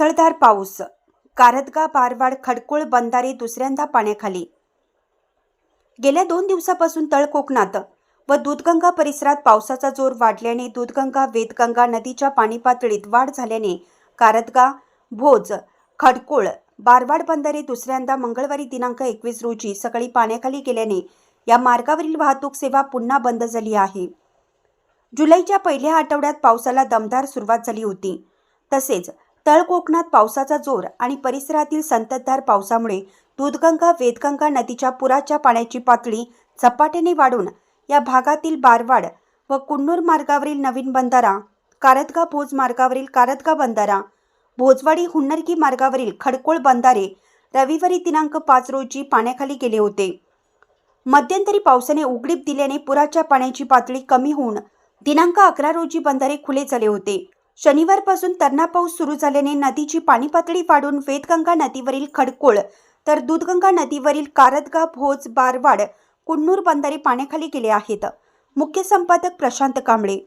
मुसळधार पाऊस, कारदगा बारवाड खडकोळ बंधारे दुसऱ्यांदा पाण्याखाली। गेल्या 2 दिवसापासून तळ कोकणात व दूधगंगा परिसरात पावसाचा जोर वाढल्याने दूधगंगा वेदगंगा नदीच्या पाणी पातळीत वाढ झाल्याने कारदगा, भोज, खडकोळ, बारवाड बंधारे दुसऱ्यांदा मंगळवारी दिनांक 21 रोजी सकाळी पाण्याखाली गेल्याने या मार्गावरील वाहतूक सेवा पुन्हा बंद झाली आहे। जुलैच्या पहिल्या आठवड्यात पावसाला दमदार सुरुवात झाली होती। तसेच तळ कोकणात पावसाचा जोर आणि परिसरातील संततधार पावसामुळे दूधगंगा वेदगंगा नदीच्या पुराच्या पाण्याची पातळी झपाट्याने वाढून या भागातील बारवाड व कुन्नूर मार्गावरील नवीन बंधारा, कारदगा भोज मार्गावरील कारदगा बंधारा, भोजवाडी हुन्नरगी मार्गावरील खडकोळ बंधारे रविवारी दिनांक 5 रोजी पाण्याखाली गेले होते। मध्यंतरी पावसाने उघडीप दिल्याने पुराच्या पाण्याची पातळी कमी होऊन दिनांक 11 रोजी बंधारे खुले झाले होते। शनिवारपासून तरणा पाऊस सुरू झाल्याने नदीची पाणी पातळी वाढून वेदगंगा नदीवरील खडकोळ तर दूधगंगा नदीवरील कारदगा, भोज, बारवाड, कुन्नूर बंधारे पाण्याखाली गेले आहेत। मुख्य संपादक प्रशांत कांबळे।